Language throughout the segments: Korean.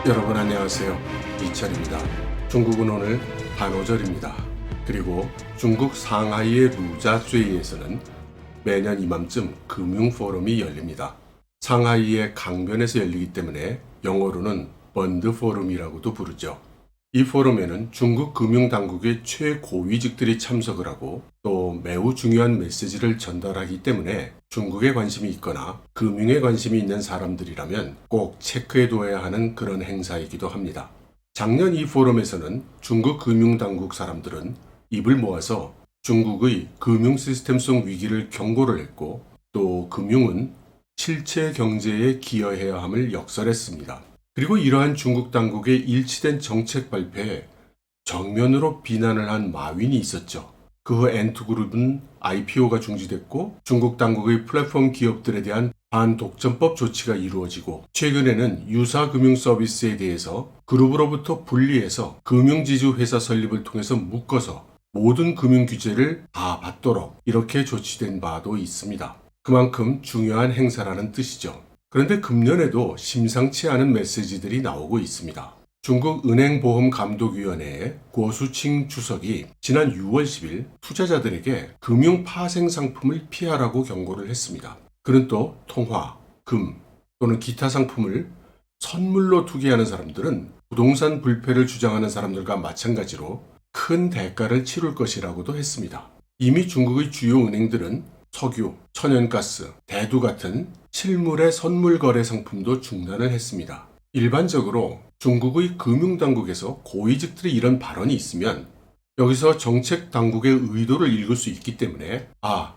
여러분 안녕하세요. 이철입니다. 중국은 오늘 한오절입니다. 그리고 중국 상하이의 루자주에서는 매년 이맘쯤 금융포럼이 열립니다. 상하이의 강변에서 열리기 때문에 영어로는 번드 포럼이라고도 부르죠. 이 포럼에는 중국 금융당국의 최고위직들이 참석을 하고 또 매우 중요한 메시지를 전달하기 때문에 중국에 관심이 있거나 금융에 관심이 있는 사람들이라면 꼭 체크해둬야 하는 그런 행사이기도 합니다. 작년 이 포럼에서는 중국 금융당국 사람들은 입을 모아서 중국의 금융 시스템 속 위기를 경고를 했고 또 금융은 실체 경제에 기여해야 함을 역설했습니다. 그리고 이러한 중국 당국의 일치된 정책 발표에 정면으로 비난을 한 마윈이 있었죠. 그 후 엔투그룹은 IPO가 중지됐고 중국 당국의 플랫폼 기업들에 대한 반독점법 조치가 이루어지고 최근에는 유사 금융 서비스에 대해서 그룹으로부터 분리해서 금융지주 회사 설립을 통해서 묶어서 모든 금융 규제를 다 받도록 이렇게 조치된 바도 있습니다. 그만큼 중요한 행사라는 뜻이죠. 그런데 금년에도 심상치 않은 메시지들이 나오고 있습니다. 중국 은행보험감독위원회의 고수칭 주석이 지난 6월 10일 투자자들에게 금융 파생 상품을 피하라고 경고를 했습니다. 그는 또 통화, 금 또는 기타 상품을 선물로 투기하는 사람들은 부동산 불패를 주장하는 사람들과 마찬가지로 큰 대가를 치룰 것이라고도 했습니다. 이미 중국의 주요 은행들은 석유, 천연가스, 대두 같은 실물의 선물 거래 상품도 중단을 했습니다. 일반적으로 중국의 금융당국에서 고위직들이 이런 발언이 있으면 여기서 정책 당국의 의도를 읽을 수 있기 때문에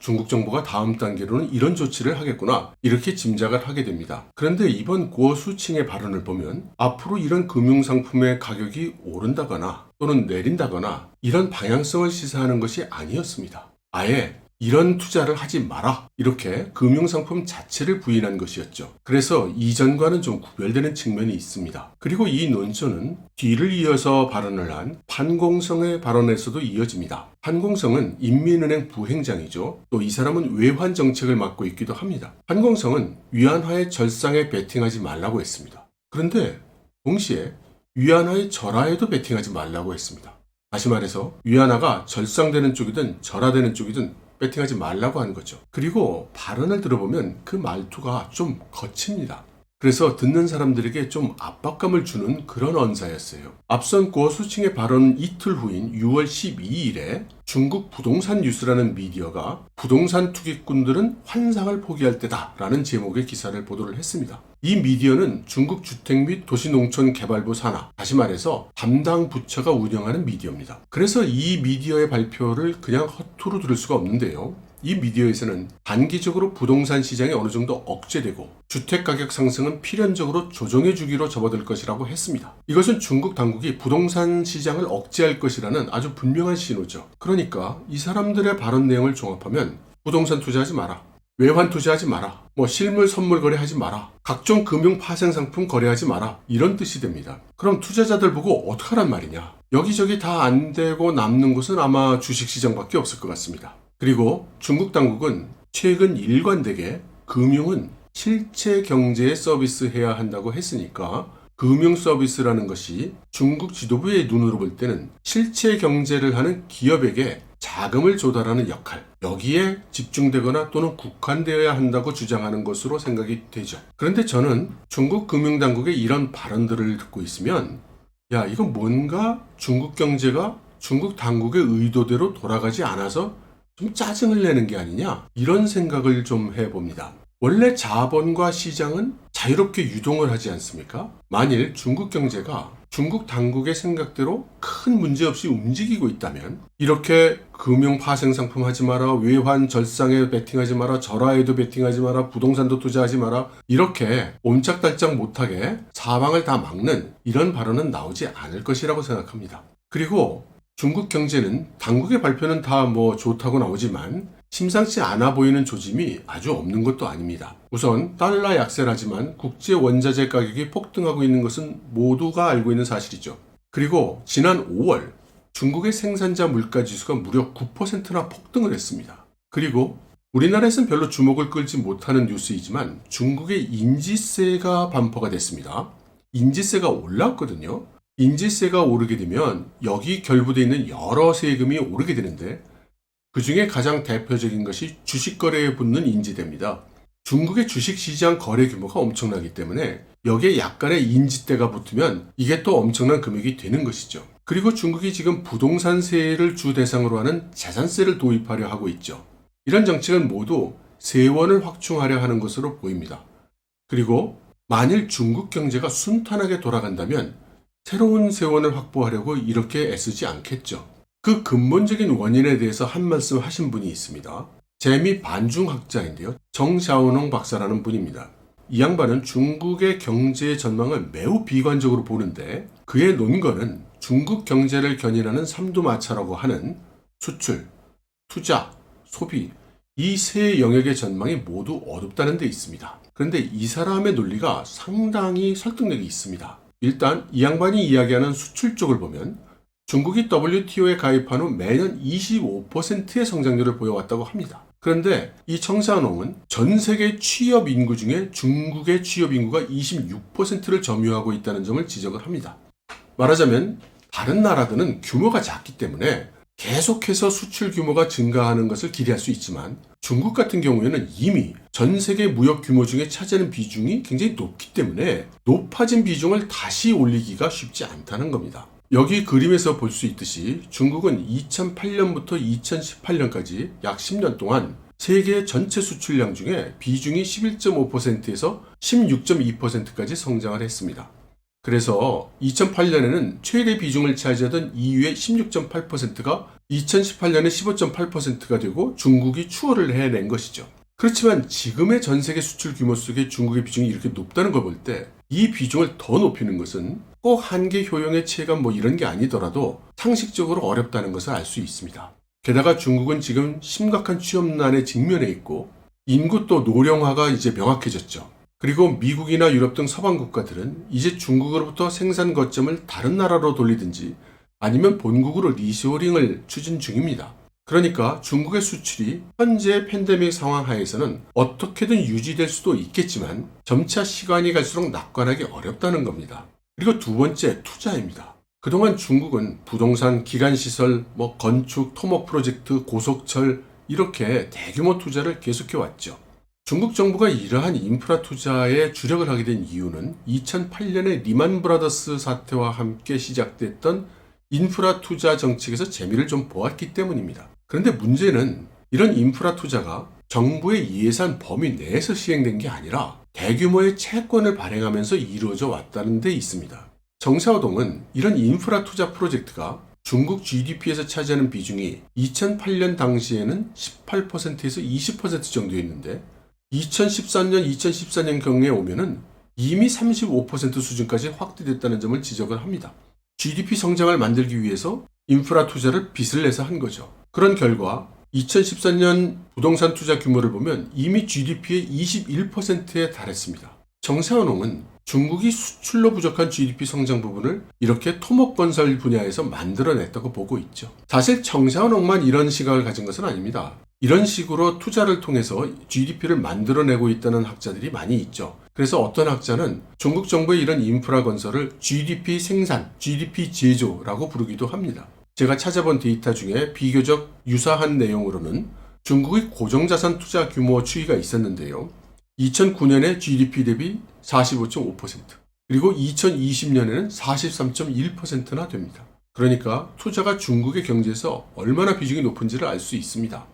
중국 정부가 다음 단계로는 이런 조치를 하겠구나 이렇게 짐작을 하게 됩니다. 그런데 이번 고수칭의 발언을 보면 앞으로 이런 금융상품의 가격이 오른다거나 또는 내린다거나 이런 방향성을 시사하는 것이 아니었습니다. 아예 이런 투자를 하지 마라 이렇게 금융상품 자체를 부인한 것이었죠. 그래서 이전과는 좀 구별되는 측면이 있습니다. 그리고 이 논조는 뒤를 이어서 발언을 한 판공성의 발언에서도 이어집니다. 판공성은 인민은행 부행장이죠. 또 이 사람은 외환 정책을 맡고 있기도 합니다. 판공성은 위안화의 절상에 베팅하지 말라고 했습니다. 그런데 동시에 위안화의 절하에도 베팅하지 말라고 했습니다. 다시 말해서 위안화가 절상되는 쪽이든 절하되는 쪽이든 베팅하지 말라고 하는 거죠. 그리고 발언을 들어보면 그 말투가 좀 거칩니다. 그래서 듣는 사람들에게 좀 압박감을 주는 그런 언사였어요. 앞선 고수칭의 발언 이틀 후인 6월 12일에 중국 부동산 뉴스라는 미디어가 부동산 투기꾼들은 환상을 포기할 때다라는 제목의 기사를 보도를 했습니다. 이 미디어는 중국 주택 및 도시농촌개발부 산하, 다시 말해서 담당 부처가 운영하는 미디어입니다. 그래서 이 미디어의 발표를 그냥 허투루 들을 수가 없는데요. 이 미디어에서는 단기적으로 부동산 시장이 어느 정도 억제되고 주택가격 상승은 필연적으로 조정해주기로 접어들 것이라고 했습니다. 이것은 중국 당국이 부동산 시장을 억제할 것이라는 아주 분명한 신호죠. 그러니까 이 사람들의 발언 내용을 종합하면 부동산 투자하지 마라, 외환 투자하지 마라, 실물 선물 거래하지 마라, 각종 금융 파생 상품 거래하지 마라 이런 뜻이 됩니다. 그럼 투자자들 보고 어떡하란 말이냐? 여기저기 다 안 되고 남는 곳은 아마 주식시장밖에 없을 것 같습니다. 그리고 중국 당국은 최근 일관되게 금융은 실체 경제에 서비스해야 한다고 했으니까 금융 서비스라는 것이 중국 지도부의 눈으로 볼 때는 실체 경제를 하는 기업에게 자금을 조달하는 역할, 여기에 집중되거나 또는 국한되어야 한다고 주장하는 것으로 생각이 되죠. 그런데 저는 중국 금융당국의 이런 발언들을 듣고 있으면 이건 뭔가 중국 경제가 중국 당국의 의도대로 돌아가지 않아서 좀 짜증을 내는 게 아니냐 이런 생각을 좀 해봅니다. 원래 자본과 시장은 자유롭게 유동을 하지 않습니까? 만일 중국 경제가 중국 당국의 생각대로 큰 문제 없이 움직이고 있다면 이렇게 금융 파생 상품 하지 마라, 외환 절상에 베팅하지 마라, 절하에도 베팅하지 마라, 부동산도 투자하지 마라 이렇게 옴짝달짝 못하게 사방을 다 막는 이런 발언은 나오지 않을 것이라고 생각합니다. 그리고 중국 경제는 당국의 발표는 다 좋다고 나오지만 심상치 않아 보이는 조짐이 아주 없는 것도 아닙니다. 우선 달러 약세라지만 국제 원자재 가격이 폭등하고 있는 것은 모두가 알고 있는 사실이죠. 그리고 지난 5월 중국의 생산자 물가지수가 무려 9%나 폭등을 했습니다. 그리고 우리나라에서는 별로 주목을 끌지 못하는 뉴스이지만 중국의 인지세가 반포가 됐습니다. 인지세가 올랐거든요. 인지세가 오르게 되면 여기 결부되어 있는 여러 세금이 오르게 되는데 그 중에 가장 대표적인 것이 주식거래에 붙는 인지대입니다. 중국의 주식시장 거래 규모가 엄청나기 때문에 여기에 약간의 인지대가 붙으면 이게 또 엄청난 금액이 되는 것이죠. 그리고 중국이 지금 부동산세를 주 대상으로 하는 재산세를 도입하려 하고 있죠. 이런 정책은 모두 세원을 확충하려 하는 것으로 보입니다. 그리고 만일 중국 경제가 순탄하게 돌아간다면 새로운 세원을 확보하려고 이렇게 애쓰지 않겠죠. 그 근본적인 원인에 대해서 한 말씀 하신 분이 있습니다. 재미 반중학자인데요. 정샤오농 박사라는 분입니다. 이 양반은 중국의 경제 전망을 매우 비관적으로 보는데 그의 논거는 중국 경제를 견인하는 삼두마차라고 하는 수출, 투자, 소비 이 세 영역의 전망이 모두 어둡다는 데 있습니다. 그런데 이 사람의 논리가 상당히 설득력이 있습니다. 일단 이 양반이 이야기하는 수출 쪽을 보면 중국이 WTO에 가입한 후 매년 25%의 성장률을 보여왔다고 합니다. 그런데 이 정샤오농은 전 세계 취업 인구 중에 중국의 취업 인구가 26%를 점유하고 있다는 점을 지적을 합니다. 말하자면 다른 나라들은 규모가 작기 때문에 계속해서 수출 규모가 증가하는 것을 기대할 수 있지만 중국 같은 경우에는 이미 전 세계 무역 규모 중에 차지하는 비중이 굉장히 높기 때문에 높아진 비중을 다시 올리기가 쉽지 않다는 겁니다. 여기 그림에서 볼 수 있듯이 중국은 2008년부터 2018년까지 약 10년 동안 세계 전체 수출량 중에 비중이 11.5%에서 16.2%까지 성장을 했습니다. 그래서 2008년에는 최대 비중을 차지하던 EU의 16.8%가 2018년에 15.8%가 되고 중국이 추월을 해낸 것이죠. 그렇지만 지금의 전 세계 수출 규모 속에 중국의 비중이 이렇게 높다는 걸 볼 때 이 비중을 더 높이는 것은 꼭 한계 효용의 체감 이런 게 아니더라도 상식적으로 어렵다는 것을 알 수 있습니다. 게다가 중국은 지금 심각한 취업난에 직면해 있고 인구 또 노령화가 이제 명확해졌죠. 그리고 미국이나 유럽 등 서방 국가들은 이제 중국으로부터 생산 거점을 다른 나라로 돌리든지 아니면 본국으로 리쇼링을 추진 중입니다. 그러니까 중국의 수출이 현재 팬데믹 상황 하에서는 어떻게든 유지될 수도 있겠지만 점차 시간이 갈수록 낙관하기 어렵다는 겁니다. 그리고 두 번째, 투자입니다. 그동안 중국은 부동산, 기간시설, 건축, 토목 프로젝트, 고속철 이렇게 대규모 투자를 계속해왔죠. 중국 정부가 이러한 인프라 투자에 주력을 하게 된 이유는 2008년에 리만 브라더스 사태와 함께 시작됐던 인프라 투자 정책에서 재미를 좀 보았기 때문입니다. 그런데 문제는 이런 인프라 투자가 정부의 예산 범위 내에서 시행된 게 아니라 대규모의 채권을 발행하면서 이루어져 왔다는 데 있습니다. 정샤오동은 이런 인프라 투자 프로젝트가 중국 GDP에서 차지하는 비중이 2008년 당시에는 18%에서 20% 정도였는데 2014년 경에 오면은 이미 35% 수준까지 확대됐다는 점을 지적을 합니다. GDP 성장을 만들기 위해서 인프라 투자를 빚을 내서 한 거죠. 그런 결과 2014년 부동산 투자 규모를 보면 이미 GDP의 21%에 달했습니다. 정샤오농은 중국이 수출로 부족한 GDP 성장 부분을 이렇게 토목건설 분야에서 만들어냈다고 보고 있죠. 사실 정샤오농만 이런 시각을 가진 것은 아닙니다. 이런 식으로 투자를 통해서 GDP를 만들어내고 있다는 학자들이 많이 있죠. 그래서 어떤 학자는 중국 정부의 이런 인프라 건설을 GDP 생산, GDP 제조라고 부르기도 합니다. 제가 찾아본 데이터 중에 비교적 유사한 내용으로는 중국의 고정자산 투자 규모 추이가 있었는데요. 2009년에 GDP 대비 45.5%, 그리고 2020년에는 43.1%나 됩니다. 그러니까 투자가 중국의 경제에서 얼마나 비중이 높은지를 알 수 있습니다.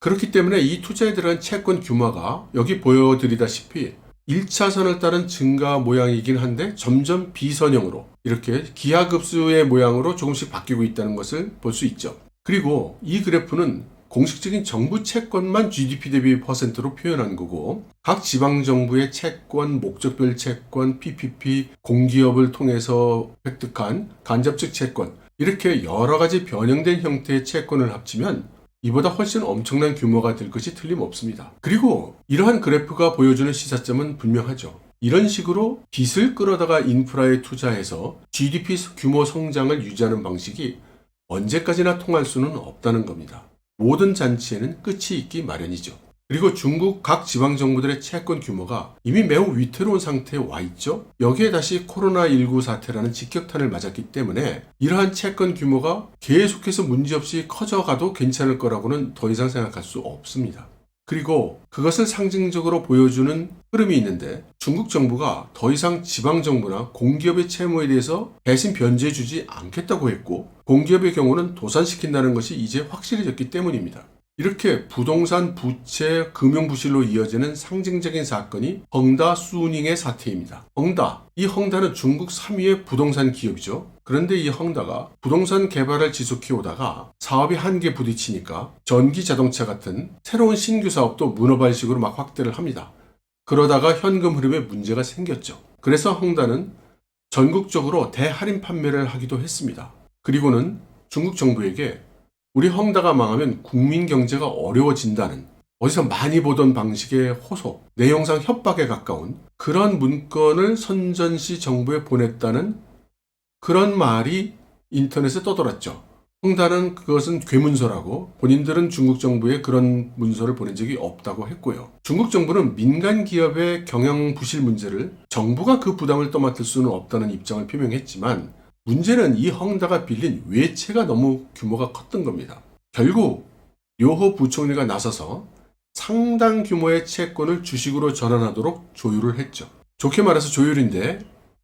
그렇기 때문에 이 투자에 들어간 채권 규모가 여기 보여드리다시피 1차선을 따른 증가 모양이긴 한데 점점 비선형으로 이렇게 기하급수의 모양으로 조금씩 바뀌고 있다는 것을 볼 수 있죠. 그리고 이 그래프는 공식적인 정부 채권만 GDP 대비 퍼센트로 표현한 거고 각 지방정부의 채권, 목적별 채권, PPP, 공기업을 통해서 획득한 간접적 채권 이렇게 여러 가지 변형된 형태의 채권을 합치면 이보다 훨씬 엄청난 규모가 될 것이 틀림없습니다. 그리고 이러한 그래프가 보여주는 시사점은 분명하죠. 이런 식으로 빚을 끌어다가 인프라에 투자해서 GDP 규모 성장을 유지하는 방식이 언제까지나 통할 수는 없다는 겁니다. 모든 잔치에는 끝이 있기 마련이죠. 그리고 중국 각 지방정부들의 채권 규모가 이미 매우 위태로운 상태에 와 있죠. 여기에 다시 코로나19 사태라는 직격탄을 맞았기 때문에 이러한 채권 규모가 계속해서 문제없이 커져가도 괜찮을 거라고는 더 이상 생각할 수 없습니다. 그리고 그것을 상징적으로 보여주는 흐름이 있는데 중국 정부가 더 이상 지방정부나 공기업의 채무에 대해서 대신 변제해주지 않겠다고 했고 공기업의 경우는 도산시킨다는 것이 이제 확실해졌기 때문입니다. 이렇게 부동산 부채 금융부실로 이어지는 상징적인 사건이 헝다 수닝의 사태입니다. 이 헝다는 중국 3위의 부동산 기업이죠. 그런데 이 헝다가 부동산 개발을 지속해 오다가 사업이 한계에 부딪히니까 전기 자동차 같은 새로운 신규 사업도 문어발식으로 막 확대를 합니다. 그러다가 현금 흐름에 문제가 생겼죠. 그래서 헝다는 전국적으로 대할인 판매를 하기도 했습니다. 그리고는 중국 정부에게 우리 헝다가 망하면 국민 경제가 어려워진다는 어디서 많이 보던 방식의 호소, 내용상 협박에 가까운 그런 문건을 선전시 정부에 보냈다는 그런 말이 인터넷에 떠돌았죠. 헝다는 그것은 괴문서라고 본인들은 중국 정부에 그런 문서를 보낸 적이 없다고 했고요. 중국 정부는 민간 기업의 경영 부실 문제를 정부가 그 부담을 떠맡을 수는 없다는 입장을 표명했지만 문제는 이 헝다가 빌린 외채가 너무 규모가 컸던 겁니다. 결국 료호 부총리가 나서서 상당 규모의 채권을 주식으로 전환하도록 조율을 했죠. 좋게 말해서 조율인데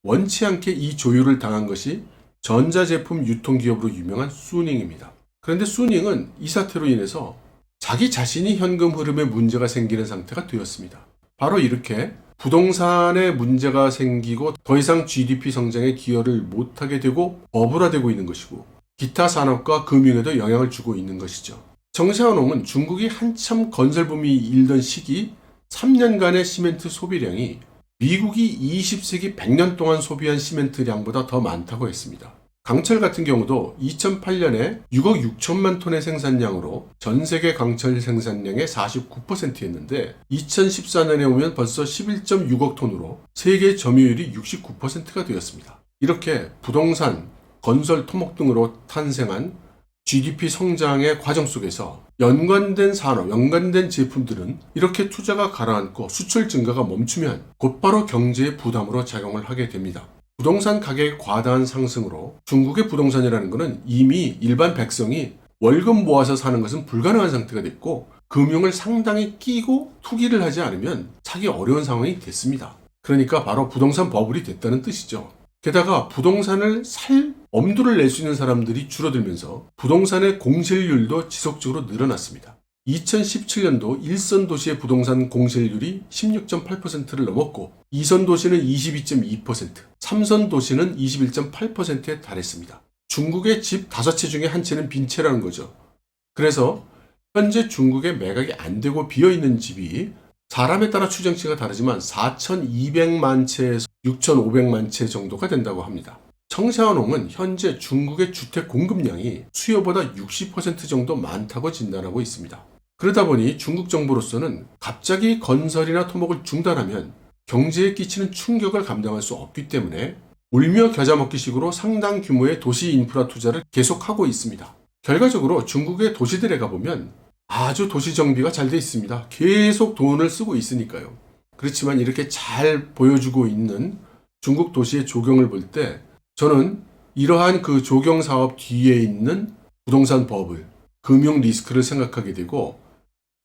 원치 않게 이 조율을 당한 것이 전자제품 유통기업으로 유명한 수닝입니다. 그런데 수닝은 이 사태로 인해서 자기 자신이 현금 흐름에 문제가 생기는 상태가 되었습니다. 바로 이렇게 부동산에 문제가 생기고 더 이상 GDP 성장에 기여를 못하게 되고 버블화되고 있는 것이고 기타 산업과 금융에도 영향을 주고 있는 것이죠. 정샤오농은 중국이 한참 건설붐이 일던 시기 3년간의 시멘트 소비량이 미국이 20세기 100년 동안 소비한 시멘트량보다 더 많다고 했습니다. 강철 같은 경우도 2008년에 6억 6천만 톤의 생산량으로 전 세계 강철 생산량의 49%였는데 2014년에 오면 벌써 11.6억 톤으로 세계 점유율이 69%가 되었습니다. 이렇게 부동산, 건설, 토목 등으로 탄생한 GDP 성장의 과정 속에서 연관된 산업, 연관된 제품들은 이렇게 투자가 가라앉고 수출 증가가 멈추면 곧바로 경제의 부담으로 작용을 하게 됩니다. 부동산 가격의 과다한 상승으로 중국의 부동산이라는 것은 이미 일반 백성이 월급 모아서 사는 것은 불가능한 상태가 됐고 금융을 상당히 끼고 투기를 하지 않으면 사기 어려운 상황이 됐습니다. 그러니까 바로 부동산 버블이 됐다는 뜻이죠. 게다가 부동산을 살 엄두를 낼 수 있는 사람들이 줄어들면서 부동산의 공실률도 지속적으로 늘어났습니다. 2017년도 1선 도시의 부동산 공실률이 16.8%를 넘었고 2선 도시는 22.2%, 3선 도시는 21.8%에 달했습니다. 중국의 집 5채 중에 한 채는 빈채라는 거죠. 그래서 현재 중국에 매각이 안 되고 비어있는 집이 사람에 따라 추정치가 다르지만 4,200만 채에서 6,500만 채 정도가 된다고 합니다. 청샤오농은 현재 중국의 주택 공급량이 수요보다 60% 정도 많다고 진단하고 있습니다. 그러다 보니 중국 정부로서는 갑자기 건설이나 토목을 중단하면 경제에 끼치는 충격을 감당할 수 없기 때문에 울며 겨자 먹기식으로 상당 규모의 도시 인프라 투자를 계속하고 있습니다. 결과적으로 중국의 도시들에 가보면 아주 도시 정비가 잘 돼 있습니다. 계속 돈을 쓰고 있으니까요. 그렇지만 이렇게 잘 보여주고 있는 중국 도시의 조경을 볼 때 저는 이러한 그 조경 사업 뒤에 있는 부동산 버블, 금융 리스크를 생각하게 되고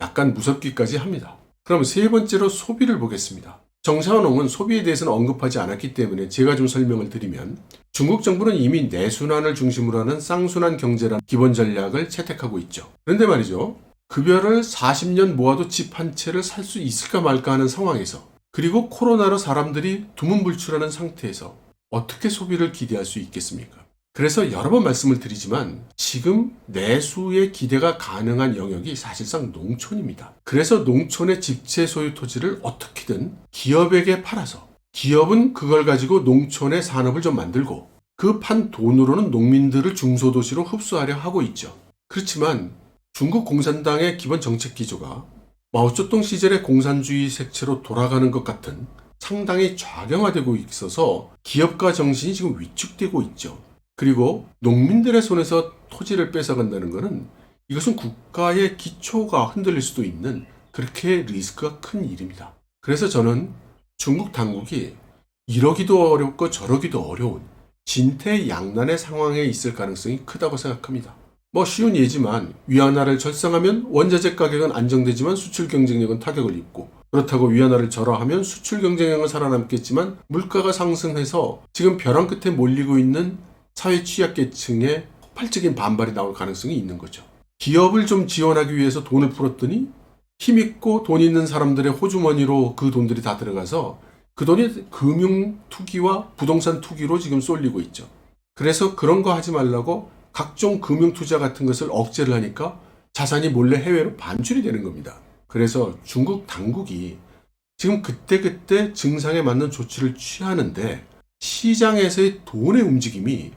약간 무섭기까지 합니다. 그럼 세 번째로 소비를 보겠습니다. 정샤오농은 소비에 대해서는 언급하지 않았기 때문에 제가 좀 설명을 드리면 중국 정부는 이미 내순환을 중심으로 하는 쌍순환 경제라는 기본 전략을 채택하고 있죠. 그런데 말이죠. 급여를 40년 모아도 집 한 채를 살 수 있을까 말까 하는 상황에서 그리고 코로나로 사람들이 두문불출하는 상태에서 어떻게 소비를 기대할 수 있겠습니까? 그래서 여러 번 말씀을 드리지만 지금 내수의 기대가 가능한 영역이 사실상 농촌입니다. 그래서 농촌의 집채 소유 토지를 어떻게든 기업에게 팔아서 기업은 그걸 가지고 농촌의 산업을 좀 만들고 그 판 돈으로는 농민들을 중소도시로 흡수하려 하고 있죠. 그렇지만 중국 공산당의 기본 정책 기조가 마오쩌둥 시절의 공산주의 색채로 돌아가는 것 같은 상당히 좌경화되고 있어서 기업가 정신이 지금 위축되고 있죠. 그리고 농민들의 손에서 토지를 뺏어간다는 것은 이것은 국가의 기초가 흔들릴 수도 있는 그렇게 리스크가 큰 일입니다. 그래서 저는 중국 당국이 이러기도 어렵고 저러기도 어려운 진퇴양난의 상황에 있을 가능성이 크다고 생각합니다. 쉬운 예지만 위안화를 절상하면 원자재 가격은 안정되지만 수출 경쟁력은 타격을 입고, 그렇다고 위안화를 절하하면 수출 경쟁력은 살아남겠지만 물가가 상승해서 지금 벼랑 끝에 몰리고 있는 사회 취약계층의 폭발적인 반발이 나올 가능성이 있는 거죠. 기업을 좀 지원하기 위해서 돈을 풀었더니 힘있고 돈 있는 사람들의 호주머니로 그 돈들이 다 들어가서 그 돈이 금융 투기와 부동산 투기로 지금 쏠리고 있죠. 그래서 그런 거 하지 말라고 각종 금융 투자 같은 것을 억제를 하니까 자산이 몰래 해외로 반출이 되는 겁니다. 그래서 중국 당국이 지금 그때그때 증상에 맞는 조치를 취하는데 시장에서의 돈의 움직임이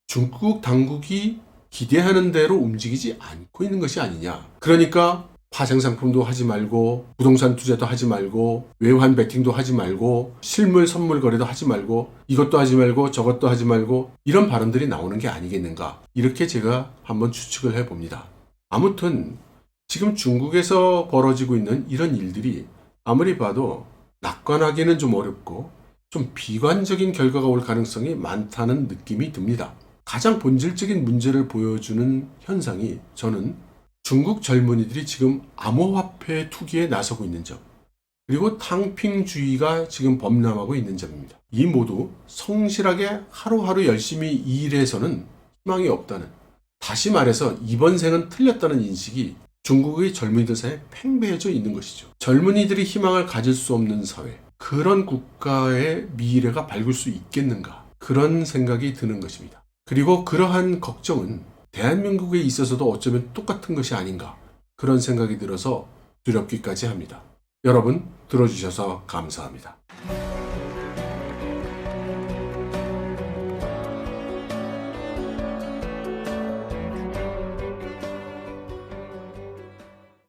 중국 당국이 기대하는 대로 움직이지 않고 있는 것이 아니냐. 그러니까 파생상품도 하지 말고 부동산 투자도 하지 말고 외환 베팅도 하지 말고 실물 선물 거래도 하지 말고 이것도 하지 말고 저것도 하지 말고 이런 발언들이 나오는 게 아니겠는가. 이렇게 제가 한번 추측을 해봅니다. 아무튼 지금 중국에서 벌어지고 있는 이런 일들이 아무리 봐도 낙관하기는 좀 어렵고 좀 비관적인 결과가 올 가능성이 많다는 느낌이 듭니다. 가장 본질적인 문제를 보여주는 현상이 저는 중국 젊은이들이 지금 암호화폐 투기에 나서고 있는 점, 그리고 탕핑주의가 지금 범람하고 있는 점입니다. 이 모두 성실하게 하루하루 열심히 일해서는 희망이 없다는, 다시 말해서 이번 생은 틀렸다는 인식이 중국의 젊은이들 사이에 팽배해져 있는 것이죠. 젊은이들이 희망을 가질 수 없는 사회, 그런 국가의 미래가 밝을 수 있겠는가, 그런 생각이 드는 것입니다. 그리고 그러한 걱정은 대한민국에 있어서도 어쩌면 똑같은 것이 아닌가, 그런 생각이 들어서 두렵기까지 합니다. 여러분 들어주셔서 감사합니다.